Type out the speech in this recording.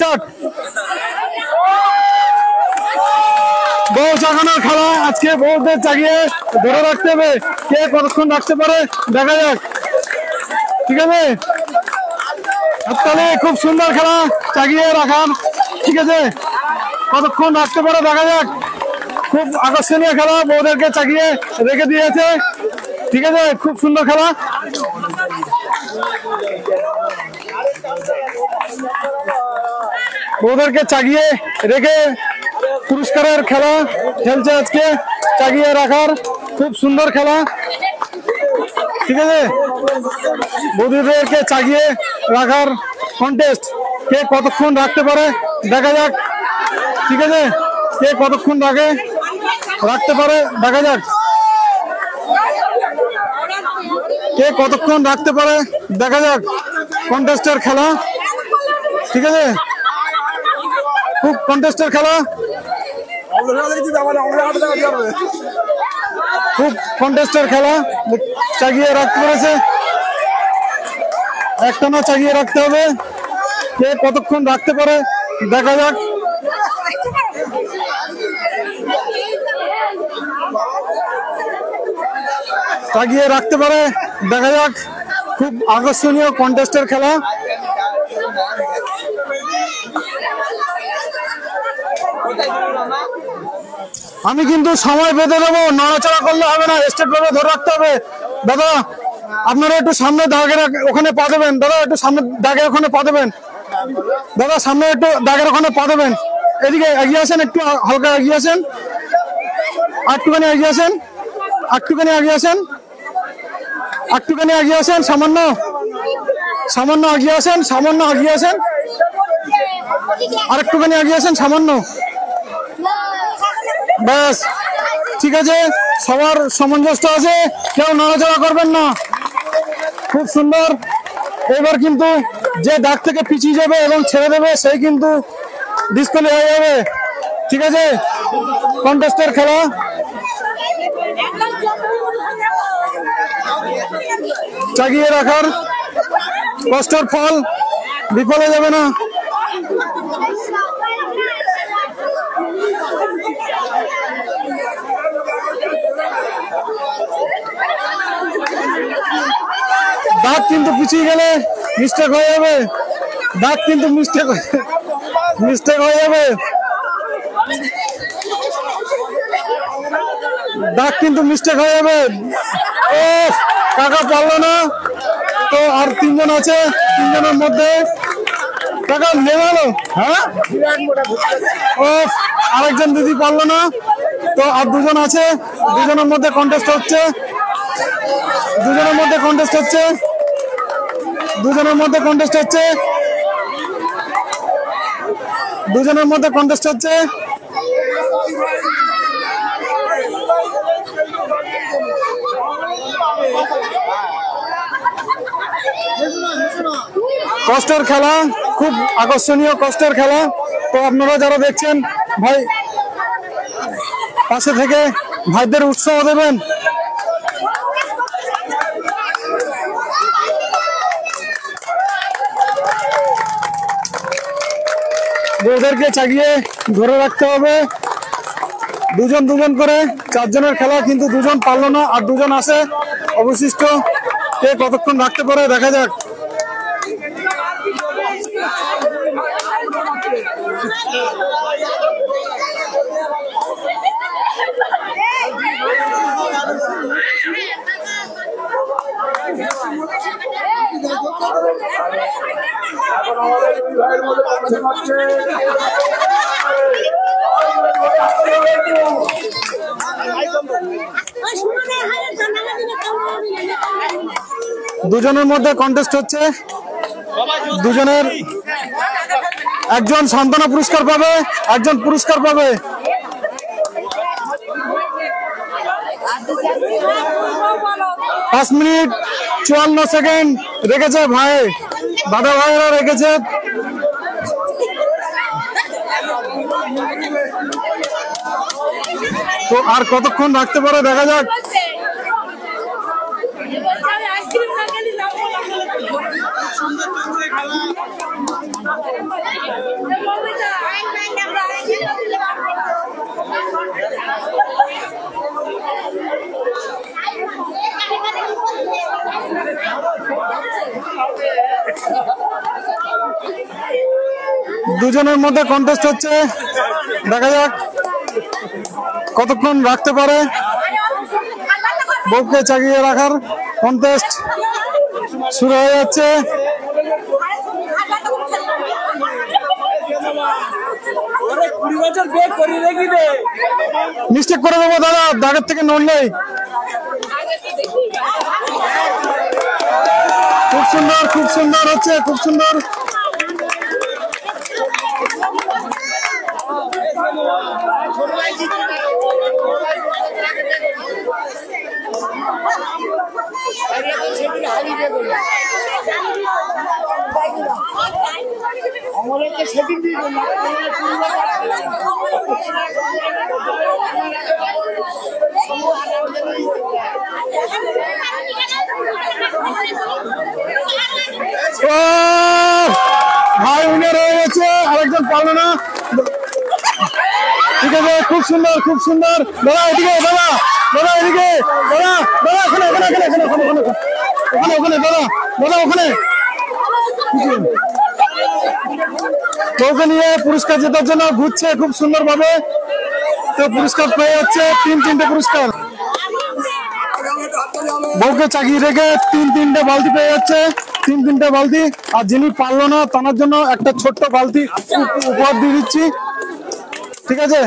যাক। বউ চাগানোর খেলা আজকে বউদের চাগিয়ে ধরে রাখতে হবে, কে কতক্ষণ রাখতে পারে দেখা যাক। ঠিক আছে, তাহলে খুব সুন্দর খেলা চাগিয়ে রাখার। ঠিক আছে, কতক্ষণ রাখতে পারে দেখা যাক। খুব আকর্ষণীয় খেলা, বউদেরকে চাগিয়ে রেখে দিয়েছে। ঠিক আছে, খুব সুন্দর খেলা। বউদেরকে চাগিয়ে রেখে পুরস্কারের খেলা খেলছে আজকে, চাগিয়ে রাখার খুব সুন্দর খেলা। ঠিক আছে, বৌদিদেরকে চাগিয়ে রাখার কন্টেস্ট, কে কতক্ষণ রাখতে পারে দেখা যাক। ঠিক আছে, কে কতক্ষণ রাখতে পারে দেখা যাক, কে কতক্ষণ রাখতে পারে দেখা যাক। কন্টেস্টের খেলা, ঠিক আছে, খুব কন্টেস্টের খেলা, খুব কন্টেস্টের খেলা। চাগিয়ে রাখতে পেরেছে, একটানা চাগিয়ে রাখতে হবে, কে কতক্ষণ রাখতে পারে দেখা যাক। চাগিয়ে রাখতে পারে দেখা যাক, খুব আকর্ষণীয় কন্টেস্টের খেলা। আমি কিন্তু সময় বেঁধে দেবো, নড়াচড়া করলে হবে না, স্টেপ ভাবে ধরে রাখতে হবে। দাদা আপনারা একটু সামনে দাগের ওখানে পা দেবেন, দাদা একটু সামনে দাগের ওখানে পা দেবেন, দাদা সামনে একটু দাগের ওখানে পা দেবেন। এদিকে এগিয়ে আসেন, একটু হালকা এগিয়ে আসেন, একটুখানি এগিয়ে আসেন, একটুখানি এগিয়ে আসেন, একটুখানি এগিয়ে আসেন, সামান্য সামান্য এগিয়ে আসেন, সামান্য এগিয়ে আসেন, আর একটুখানি এগিয়ে আসেন সামান্য, ব্যাস। ঠিক আছে, সবার সামঞ্জস্য আছে, কেউ নড়াচড়া করবেন না। খুব সুন্দর। এবার কিন্তু যে দাগ থেকে পিছিয়ে যাবে এবং ছেড়ে দেবে সেই কিন্তু ডিসপ্লে হয়ে যাবে। ঠিক আছে, কন্টেস্টের খেলা। চাগিয়ে রাখার কষ্টের ফল বিফলে যাবে না। দাঁত কিন্তু পিছিয়ে গেলে মিস্টেক হয়ে যাবে, দাঁত কিন্তু মিস্টেক হয়ে যাবে, দাঁত কিন্তু মিস্টেক হয়ে যাবে। ও কাকা পারলো না, তো আর তিনজন আছে, তিনজনের মধ্যে কাকা নেমে। হ্যাঁ, ও আরেকজন দিদি পারলো না, তো আর দুজন আছে, দুজনের মধ্যে কন্টেস্ট হচ্ছে, দুজনের মধ্যে কন্টেস্ট হচ্ছে, দুজনের মধ্যে কন্টেস্ট হচ্ছে, দুজনের মধ্যে কন্টেস্ট হচ্ছে। কষ্টের খেলা, খুব আকর্ষণীয় কষ্টের খেলা। তো আপনারা যারা দেখছেন ভাই পাশে থেকে ভাইদের উৎসাহ দেবেন। বউদেরকে চাগিয়ে ধরে রাখতে হবে, দুজন দুজন করে, চারজনের খেলা, কিন্তু দুজন পারলো না, আর দুজন আছে অবশিষ্ট, কে কতক্ষণ রাখতে পারে দেখা যাক। দুজনের মধ্যে কন্টেস্ট হচ্ছে, দুজনের একজন সান্ত্বনা পুরস্কার পাবে, একজন পুরস্কার পাবে। পাঁচ মিনিট 54 সেকেন্ড রেখেছে ভাই, দাদা ভাইরা রেখেছে। তো আর কতক্ষণ রাখতে পারে দেখা যাক। দুজনের মধ্যে কন্টেস্ট হচ্ছে, দেখা যাক কতক্ষণ রাখতে পারে। বউকে চাগিয়ে রাখার কন্টেস্ট শুরু হয়ে যাচ্ছে। মিস্টেক করে দেবো দাদা, দাগের থেকে নড়লেই। খুব সুন্দর, খুব সুন্দর হচ্ছে, খুব সুন্দর। ভাই উইনার হয়ে গেছে, আরেকজন পারলো না। ঠিক আছে, খুব সুন্দর, খুব সুন্দর। দাদা এদিকে, দাদা দাদা এদিকে, দাদা দাদা ওখানে ওখানে ওখানে ওখানে ওখানে ওখানে ওখানে দাদা দাদা ওখানে। বউকে নিয়ে পুরস্কার জেতার জন্য ঘুরছে খুব সুন্দর ভাবে। তো পুরস্কার পেয়ে যাচ্ছে 3-3টে পুরস্কার। বউকে চাকিয়ে রেখে 3-3টে বালতি পেয়ে যাচ্ছে, 3-3টে বালতি। আর যিনি পারলো না তার জন্য একটা ছোট্ট বালতি উপহার দিয়ে দিচ্ছি। ঠিক আছে।